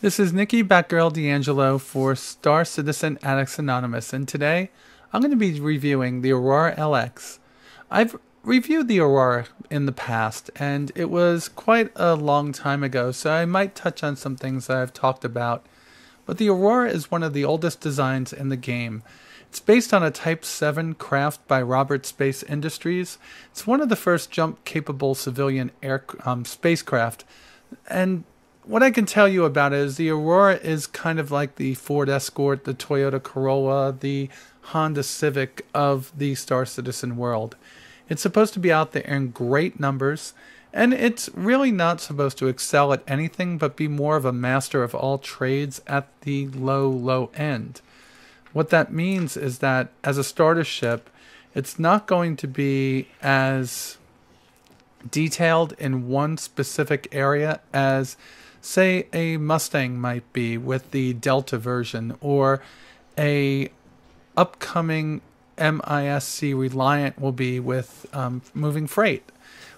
This is Nikki Batgirl D'Angelo for Star Citizen Addicts Anonymous, and today I'm going to be reviewing the Aurora LX. I've reviewed the Aurora in the past, and it was quite a long time ago, so I might touch on some things that I've talked about. But the Aurora is one of the oldest designs in the game. It's based on a Type 7 craft by Robert Space Industries. It's one of the first jump-capable civilian spacecraft, and what I can tell you about it is the Aurora is kind of like the Ford Escort, the Toyota Corolla, the Honda Civic of the Star Citizen world. It's supposed to be out there in great numbers, and it's really not supposed to excel at anything but be more of a master of all trades at the low end. What that means is that as a starter ship, it's not going to be as detailed in one specific area as, say, a Mustang might be with the Delta version, or a upcoming MISC Reliant will be with moving freight.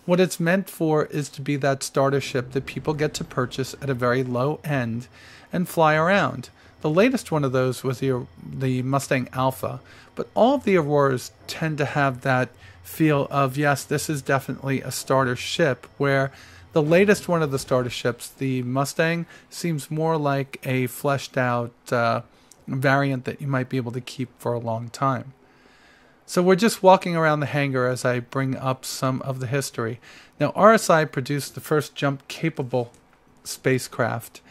What it's meant for is to be that starter ship that people get to purchase at a very low end and fly around. The latest one of those was the Mustang Alpha, but all of the Auroras tend to have that feel of, yes, this is definitely a starter ship, where the latest one of the starter ships, the Mustang, seems more like a fleshed out variant that you might be able to keep for a long time. So we're just walking around the hangar as I bring up some of the history. Now, RSI produced the first jump-capable spacecraft,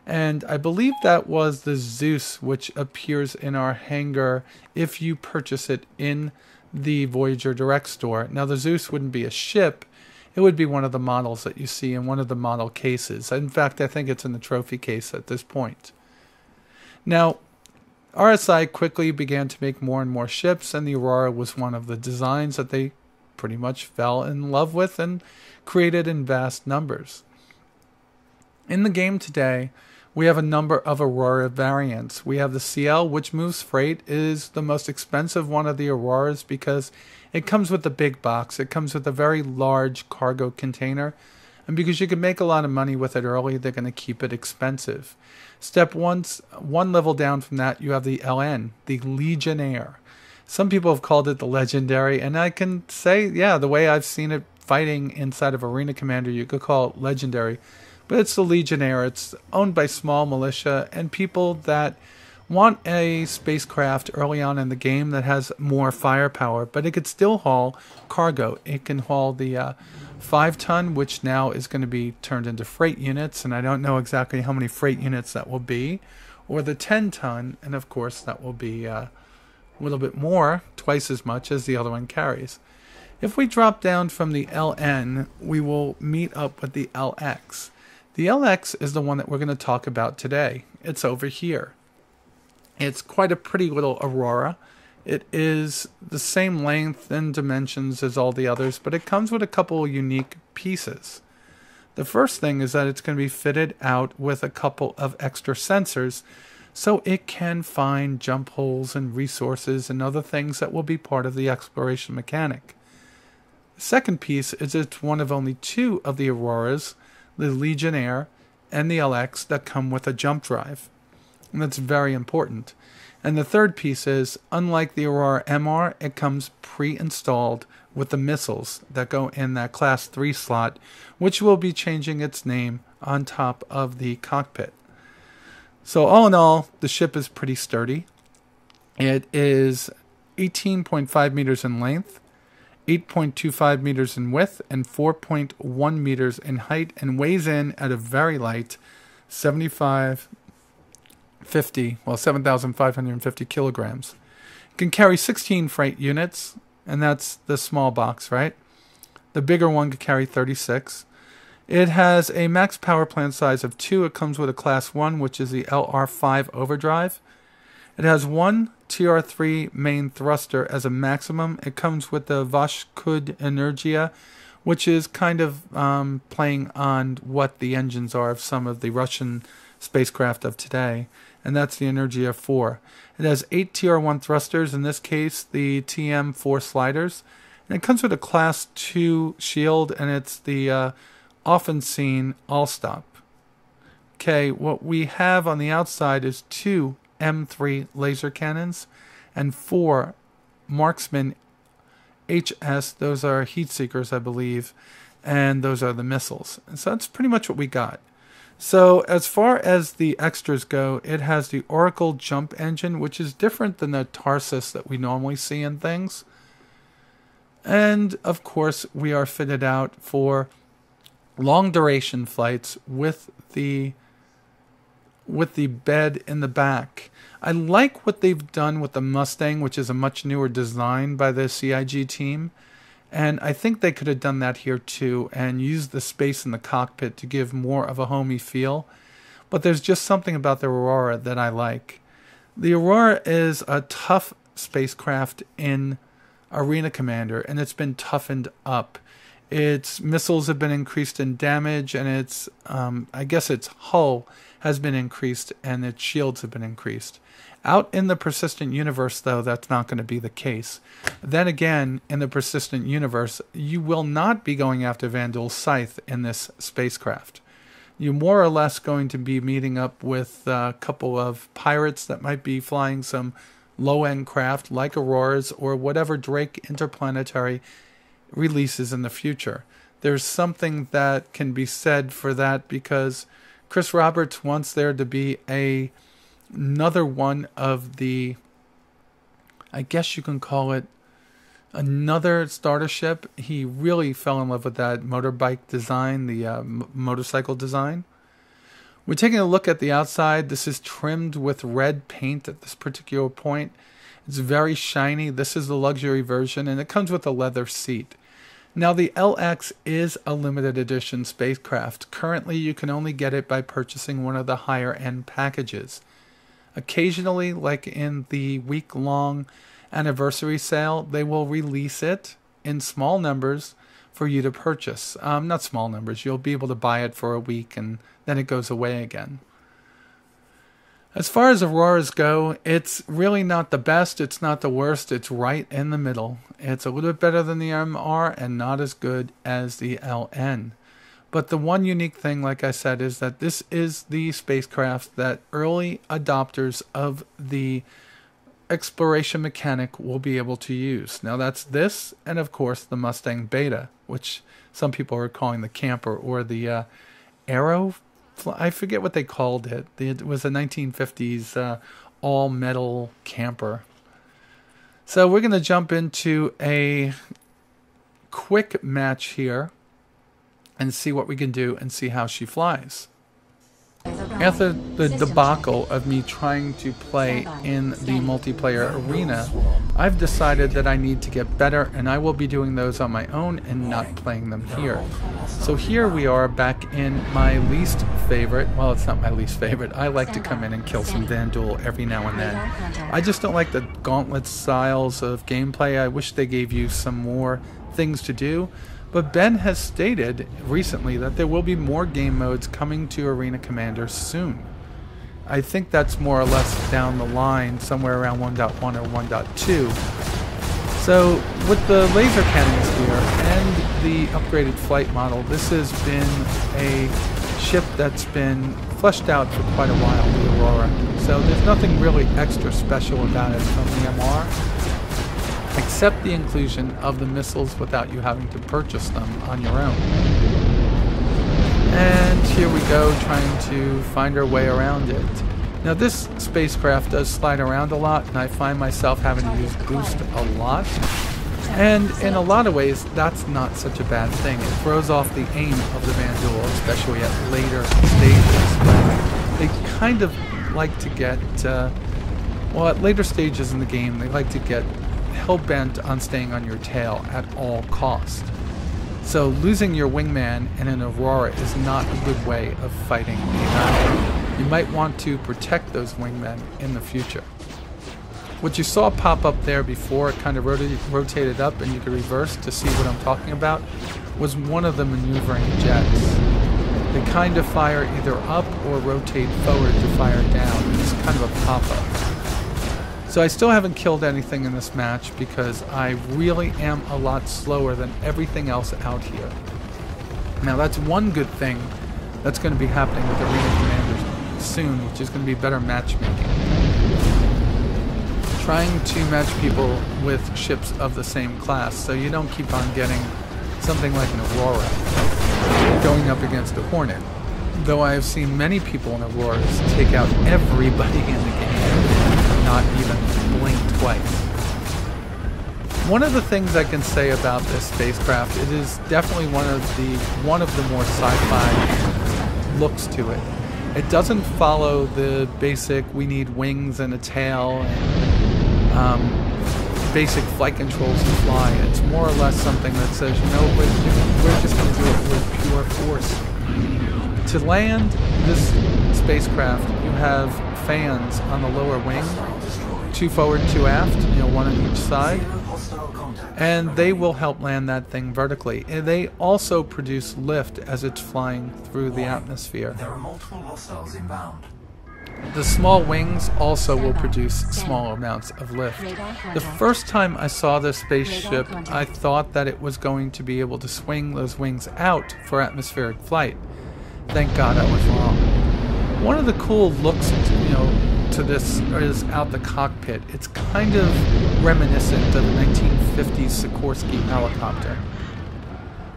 and I believe that was the Zeus, which appears in our hangar if you purchase it in the Voyager Direct store. Now, the Zeus wouldn't be a ship. It would be one of the models that you see in one of the model cases. In fact, I think it's in the trophy case at this point. Now, RSI quickly began to make more and more ships, and the Aurora was one of the designs that they pretty much fell in love with and created in vast numbers. In the game today, we have a number of Aurora variants. We have the CL, which moves freight, is the most expensive one of the Auroras because it comes with a big box. It comes with a very large cargo container, and because you can make a lot of money with it early, they're going to keep it expensive. Step one level down from that, you have the LN, the Legionnaire. Some people have called it the Legendary, and I can say, yeah, the way I've seen it fighting inside of Arena Commander, you could call it Legendary. But it's the Legionnaire. It's owned by small militia and people that want a spacecraft early on in the game that has more firepower, but it could still haul cargo. It can haul the 5-ton, which now is going to be turned into freight units, and I don't know exactly how many freight units that will be, or the 10-ton, and of course that will be a little bit more, twice as much as the other one carries. If we drop down from the LN, we will meet up with the LX. The LX is the one that we're going to talk about today. It's over here. It's quite a pretty little Aurora. It is the same length and dimensions as all the others, but it comes with a couple of unique pieces. The first thing is that it's going to be fitted out with a couple of extra sensors so it can find jump holes and resources and other things that will be part of the exploration mechanic. The second piece is it's one of only two of the Auroras, the Legionnaire and the LX, that come with a jump drive. And that's very important. And the third piece is, unlike the Aurora MR, it comes pre-installed with the missiles that go in that Class 3 slot, which will be changing its name on top of the cockpit. So all in all, the ship is pretty sturdy. It is 18.5 meters in length, 8.25 meters in width, and 4.1 meters in height, and weighs in at a very light 7,550 kilograms. It can carry 16 freight units, and that's the small box, right? The bigger one could carry 36. It has a max power plant size of 2. It comes with a Class 1, which is the LR5 overdrive. It has one TR3 main thruster as a maximum. It comes with the Voskhod Energia, which is kind of playing on what the engines are of some of the Russian spacecraft of today, and that's the Energia 4. It has 8 TR1 thrusters, in this case the TM4 sliders, and it comes with a Class 2 shield, and it's the often seen all-stop. Okay, what we have on the outside is 2 M3 Laser Cannons and 4 Marksman HS. Those are heat seekers, I believe, and those are the missiles. And so that's pretty much what we got. So as far as the extras go, it has the Oracle jump engine, which is different than the Tarsus that we normally see in things. And of course, we are fitted out for long duration flights with the bed in the back. I like what they've done with the Mustang, which is a much newer design by the CIG team. And I think they could have done that here too and used the space in the cockpit to give more of a homey feel. But there's just something about the Aurora that I like. The Aurora is a tough spacecraft in Arena Commander, and it's been toughened up. Its missiles have been increased in damage, and its, I guess its hull has been increased, and its shields have been increased. Out in the persistent universe, though, that's not going to be the case. Then again, in the persistent universe, you will not be going after Vandal's Scythe in this spacecraft. You're more or less going to be meeting up with a couple of pirates that might be flying some low-end craft like Auroras or whatever Drake Interplanetary releases in the future. There's something that can be said for that because Chris Roberts wants there to be another one of the, I guess you can call it another starter ship. He really fell in love with that motorbike design, the motorcycle design. We're taking a look at the outside. This is trimmed with red paint at this particular point. It's very shiny. This is the luxury version, and it comes with a leather seat. Now, the LX is a limited edition spacecraft. Currently, you can only get it by purchasing one of the higher-end packages. Occasionally, like in the week-long anniversary sale, they will release it in small numbers for you to purchase. Not small numbers. You'll be able to buy it for a week, and then it goes away again. As far as Auroras go, it's really not the best, it's not the worst, it's right in the middle. It's a little bit better than the MR and not as good as the LN. But the one unique thing, like I said, is that this is the spacecraft that early adopters of the exploration mechanic will be able to use. Now that's this, and of course the Mustang Beta, which some people are calling the camper or the Aero. I forget what they called it. It was a 1950s all-metal camper. So we're going to jump into a quick match here and see what we can do and see how she flies. After the debacle of me trying to play in the multiplayer arena, I've decided that I need to get better, and I will be doing those on my own and not playing them here. So here we are back in my least favorite. Well, it's not my least favorite. I like to come in and kill some Vandal every now and then. I just don't like the gauntlet styles of gameplay. I wish they gave you some more things to do. But Ben has stated recently that there will be more game modes coming to Arena Commander soon. I think that's more or less down the line, somewhere around 1.1 or 1.2. So with the laser cannons here and the upgraded flight model, this has been a ship that's been fleshed out for quite a while, the Aurora. So there's nothing really extra special about it from the MR. Except the inclusion of the missiles without you having to purchase them on your own. And here we go, trying to find our way around it. Now this spacecraft does slide around a lot, and I find myself having to use boost a lot. And in a lot of ways, that's not such a bad thing. It throws off the aim of the Vandal, especially at later stages. They kind of like to get, well, at later stages in the game, they like to get hell-bent on staying on your tail at all cost. So losing your wingman in an Aurora is not a good way of fighting a battle. You might want to protect those wingmen in the future. What you saw pop up there before, it kind of rotated up and you could reverse to see what I'm talking about, was one of the maneuvering jets. They kind of fire either up or rotate forward to fire down. It's kind of a pop-up. So I still haven't killed anything in this match because I really am a lot slower than everything else out here. Now that's one good thing that's going to be happening with Arena Commander soon, which is going to be better matchmaking. Trying to match people with ships of the same class, so you don't keep on getting something like an Aurora going up against a Hornet. Though I have seen many people in Auroras take out everybody in the game, not even blink twice. One of the things I can say about this spacecraft, it is definitely one of the more sci-fi looks to it. It doesn't follow the basic we need wings and a tail and basic flight controls to fly. It's more or less something that says, you know, we're just going to do it with pure force. To land this spacecraft, you have fans on the lower wing, 2 forward, 2 aft, you know, 1 on each side, and they will help land that thing vertically. And they also produce lift as it's flying through the atmosphere. There are multiple hostiles inbound. The small wings also will produce small amounts of lift. The first time I saw this spaceship, I thought that it was going to be able to swing those wings out for atmospheric flight. Thank God I was wrong. One of the cool looks, to this is out the cockpit. It's kind of reminiscent of the 1950s Sikorsky helicopter.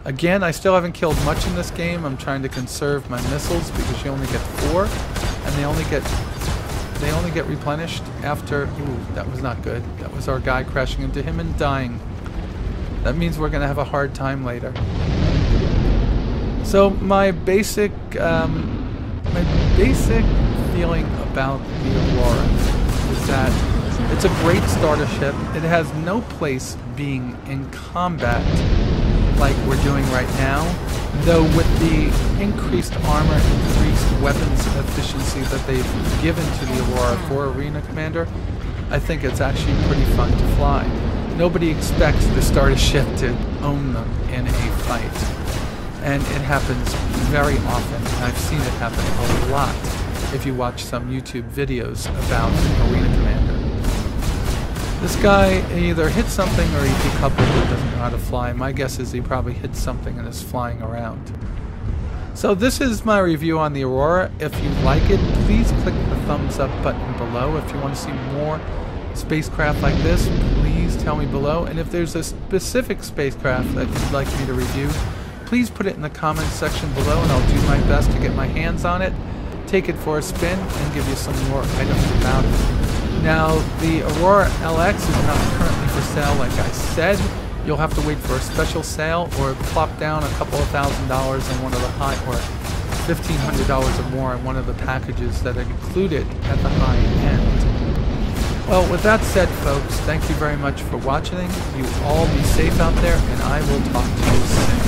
Again, I still haven't killed much in this game. I'm trying to conserve my missiles because you only get 4, and they only get replenished after. Ooh, that was not good. That was our guy crashing into him and dying. That means we're going to have a hard time later. So my basic feeling about the Aurora is that it's a great starter ship. It has no place being in combat like we're doing right now, though with the increased armor, increased weapons efficiency that they've given to the Aurora for Arena Commander, I think it's actually pretty fun to fly. Nobody expects the starter ship to own them in a fight. And it happens very often. I've seen it happen a lot if you watch some YouTube videos about Arena Commander. This guy either hit something or he decoupled and doesn't know how to fly. My guess is he probably hit something and is flying around. So this is my review on the Aurora. If you like it, please click the thumbs up button below. If you want to see more spacecraft like this, please tell me below. And if there's a specific spacecraft that you'd like me to review, please put it in the comments section below and I'll do my best to get my hands on it, take it for a spin, and give you some more items about it. Now, the Aurora LX is not currently for sale like I said. You'll have to wait for a special sale or plop down a couple of $1,000s on one of the high, or $1,500 or more on one of the packages that are included at the high end. Well, with that said, folks, thank you very much for watching. You all be safe out there, and I will talk to you soon.